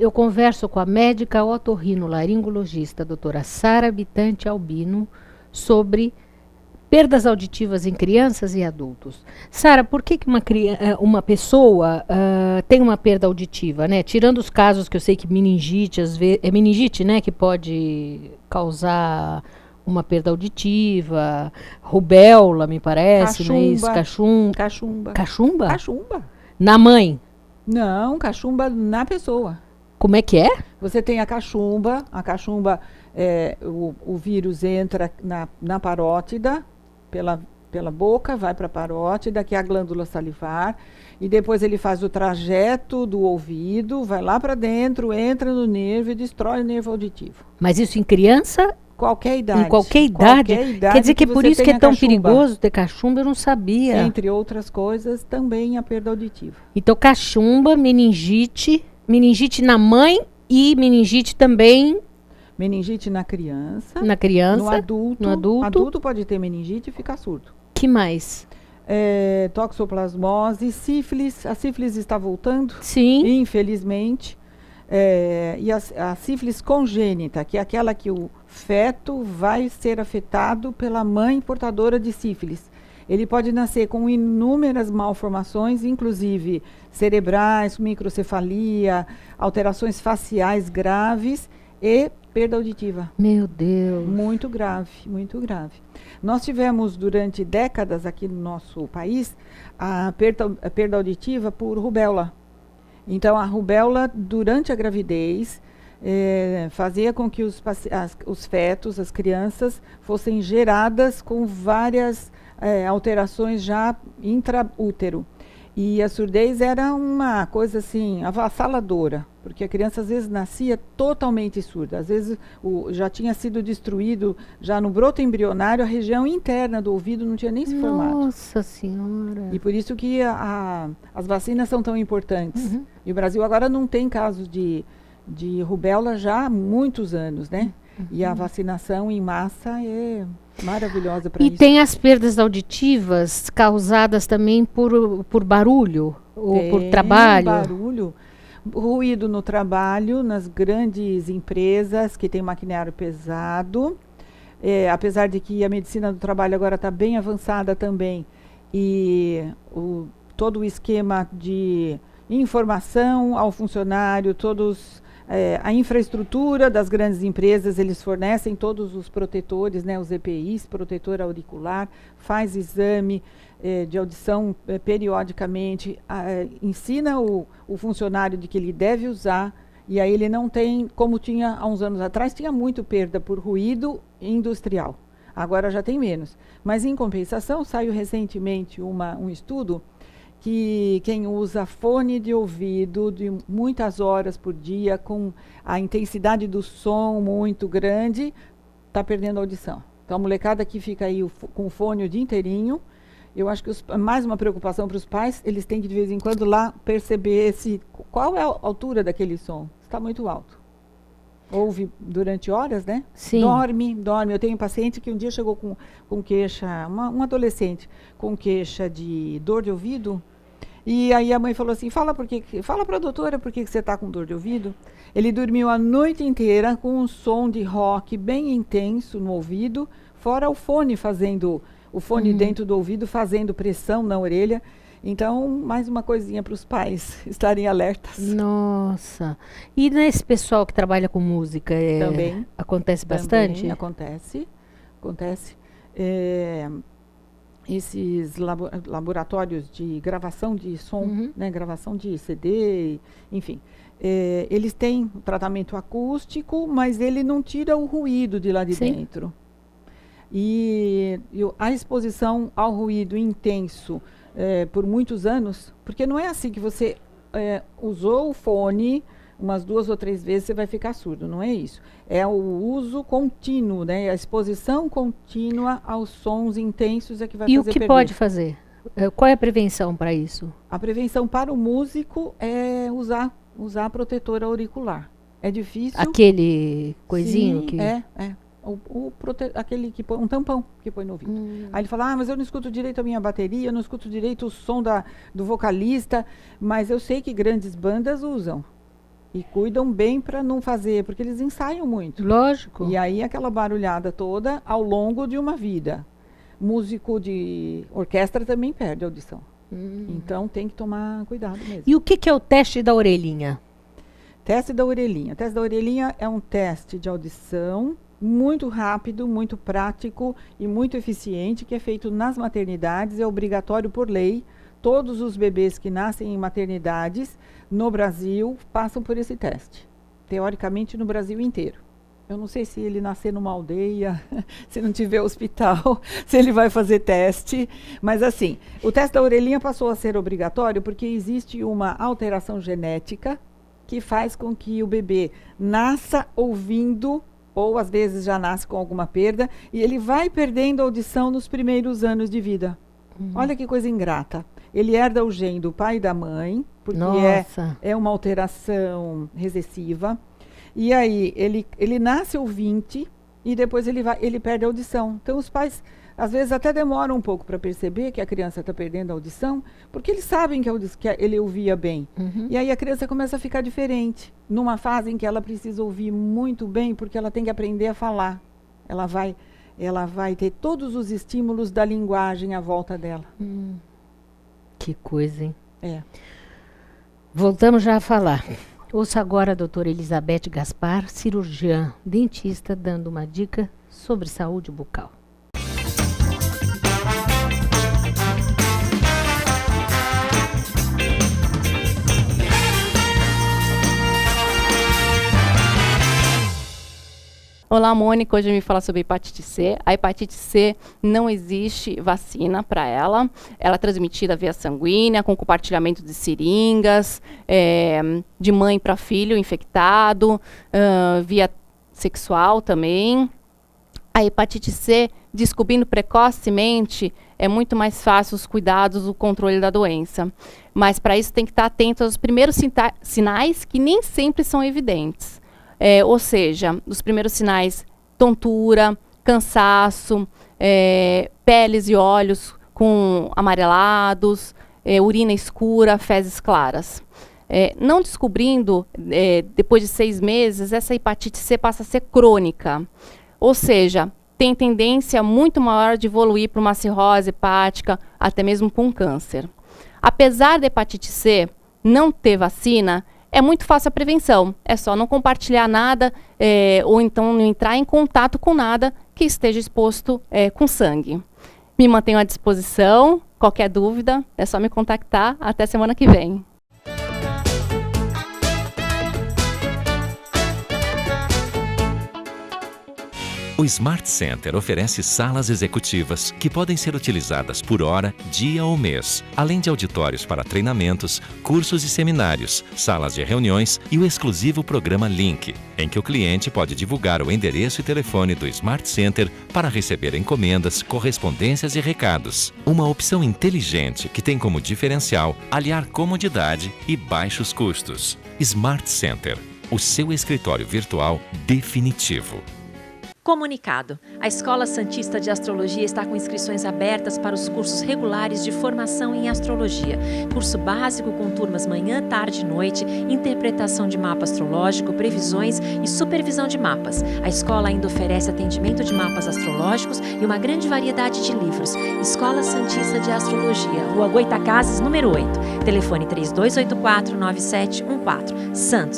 eu converso com a médica otorrinolaringologista, a doutora Sara Bitante Albino, sobre perdas auditivas em crianças e adultos. Sara, por que uma pessoa tem uma perda auditiva, né? Tirando os casos que eu sei que meningite, às vezes, é meningite, né, que pode causar uma perda auditiva, rubéola, me parece, não é isso? Cachumba. Cachumba? Cachumba. Na mãe. Não, cachumba na pessoa. Como é que é? Você tem a cachumba, o vírus entra na parótida, pela boca, vai para a parótida, que é a glândula salivar, e depois ele faz o trajeto do ouvido, vai lá para dentro, entra no nervo e destrói o nervo auditivo. Mas isso em criança? Qualquer idade. Em qualquer idade? Quer dizer que é por isso que é tão perigoso ter cachumba? Eu não sabia. Entre outras coisas, também a perda auditiva. Então, cachumba, meningite na mãe e meningite também... Meningite na criança. Na criança. No adulto. Adulto pode ter meningite e ficar surdo. Que mais? Toxoplasmose, sífilis. A sífilis está voltando. Sim. Infelizmente. E a sífilis congênita, que é aquela que o feto vai ser afetado pela mãe portadora de sífilis. Ele pode nascer com inúmeras malformações, inclusive cerebrais, microcefalia, alterações faciais graves e perda auditiva. Meu Deus. Muito grave, muito grave. Nós tivemos durante décadas aqui no nosso país a perda auditiva por rubéola. Então, a rubéola, durante a gravidez, fazia com que os fetos, as crianças, fossem geradas com várias alterações já intraútero. E a surdez era uma coisa assim, avassaladora, porque a criança às vezes nascia totalmente surda. Às vezes já tinha sido destruído, já no broto embrionário, a região interna do ouvido não tinha nem se formado. Nossa Senhora! E por isso que as vacinas são tão importantes. Uhum. E o Brasil agora não tem casos de rubéola já há muitos anos, né? Uhum. E a vacinação em massa é maravilhosa para isso. E tem as perdas auditivas causadas também por barulho ou por trabalho? Barulho, ruído no trabalho, nas grandes empresas que têm maquinário pesado. Apesar de que a medicina do trabalho agora está bem avançada também. E todo o esquema de informação ao funcionário, a infraestrutura das grandes empresas, eles fornecem todos os protetores, né, os EPIs, protetor auricular, faz exame de audição periodicamente, ensina o funcionário de que ele deve usar, e aí ele não tem, como tinha há uns anos atrás, tinha muito perda por ruído industrial. Agora já tem menos. Mas, em compensação, saiu recentemente um estudo que quem usa fone de ouvido de muitas horas por dia, com a intensidade do som muito grande, está perdendo a audição. Então, a molecada que fica aí com o fone o dia inteirinho, eu acho que mais uma preocupação para os pais, eles têm que, de vez em quando, lá perceber qual é a altura daquele som. Está muito alto. Ouve durante horas, né? Sim. Dorme. Eu tenho um paciente que um dia chegou com queixa, um adolescente, com queixa de dor de ouvido. E aí a mãe falou assim, fala para a doutora por que você está com dor de ouvido. Ele dormiu a noite inteira com um som de rock bem intenso no ouvido, fora o fone dentro do ouvido fazendo pressão na orelha. Então, mais uma coisinha para os pais estarem alertas. Nossa. E nesse pessoal que trabalha com música, também acontece bastante? Também acontece. Esses laboratórios de gravação de som, né, gravação de CD, enfim, eles têm tratamento acústico, mas ele não tira o ruído de lá de dentro. E a exposição ao ruído intenso por muitos anos, porque não é assim que você usou o fone umas 2 ou 3 vezes, você vai ficar surdo, não é isso. É o uso contínuo, né? A exposição contínua aos sons intensos é que vai fazer perder. E o que pode fazer? Qual é a prevenção para isso? A prevenção para o músico é usar protetor auricular. É difícil. Aquele coisinho? Sim, que... aquele que põe um tampão que põe no ouvido. Aí ele fala, mas eu não escuto direito a minha bateria, eu não escuto direito o som do vocalista, mas eu sei que grandes bandas usam. E cuidam bem para não fazer, porque eles ensaiam muito. Lógico. E aí aquela barulhada toda ao longo de uma vida. Músico de orquestra também perde a audição. Então tem que tomar cuidado mesmo. E o que é o teste da orelhinha? Teste da orelhinha. Teste da orelhinha é um teste de audição muito rápido, muito prático e muito eficiente, que é feito nas maternidades, é obrigatório por lei. Todos os bebês que nascem em maternidades no Brasil passam por esse teste. Teoricamente no Brasil inteiro. Eu não sei se ele nascer numa aldeia, se não tiver hospital, se ele vai fazer teste. Mas assim, o teste da orelhinha passou a ser obrigatório porque existe uma alteração genética que faz com que o bebê nasça ouvindo, ou às vezes já nasce com alguma perda, e ele vai perdendo a audição nos primeiros anos de vida. Olha que coisa ingrata. Ele herda o gene do pai e da mãe, porque é uma alteração recessiva. E aí, ele nasce ouvinte e depois ele perde a audição. Então, os pais, às vezes, até demoram um pouco para perceber que a criança está perdendo a audição, porque eles sabem que ele ouvia bem. E aí a criança começa a ficar diferente, numa fase em que ela precisa ouvir muito bem, porque ela tem que aprender a falar. Ela vai ter todos os estímulos da linguagem à volta dela. Que coisa, hein? É. Voltamos já a falar. Ouça agora a doutora Elizabeth Gaspar, cirurgiã, dentista, dando uma dica sobre saúde bucal. Olá, Mônica. Hoje eu vim falar sobre hepatite C. A hepatite C não existe vacina para ela. Ela é transmitida via sanguínea, com compartilhamento de seringas, de mãe para filho infectado, via sexual também. A hepatite C, descobrindo precocemente, é muito mais fácil os cuidados, o controle da doença. Mas para isso tem que estar atento aos primeiros sinais que nem sempre são evidentes. Ou seja, os primeiros sinais, tontura, cansaço, peles e olhos com amarelados, urina escura, fezes claras. Não descobrindo, depois de 6 meses, essa hepatite C passa a ser crônica. Ou seja, tem tendência muito maior de evoluir para uma cirrose hepática, até mesmo com câncer. Apesar da hepatite C não ter vacina, é muito fácil a prevenção. É só não compartilhar nada ou então não entrar em contato com nada que esteja exposto com sangue. Me mantenho à disposição. Qualquer dúvida, é só me contactar. Até semana que vem. O Smart Center oferece salas executivas que podem ser utilizadas por hora, dia ou mês, além de auditórios para treinamentos, cursos e seminários, salas de reuniões e o exclusivo programa Link, em que o cliente pode divulgar o endereço e telefone do Smart Center para receber encomendas, correspondências e recados. Uma opção inteligente que tem como diferencial aliar comodidade e baixos custos. Smart Center, o seu escritório virtual definitivo. Comunicado. A Escola Santista de Astrologia está com inscrições abertas para os cursos regulares de formação em astrologia. Curso básico com turmas manhã, tarde e noite, interpretação de mapa astrológico, previsões e supervisão de mapas. A escola ainda oferece atendimento de mapas astrológicos e uma grande variedade de livros. Escola Santista de Astrologia, Rua Goitacazes, número 8. Telefone 3284-9714. Santos.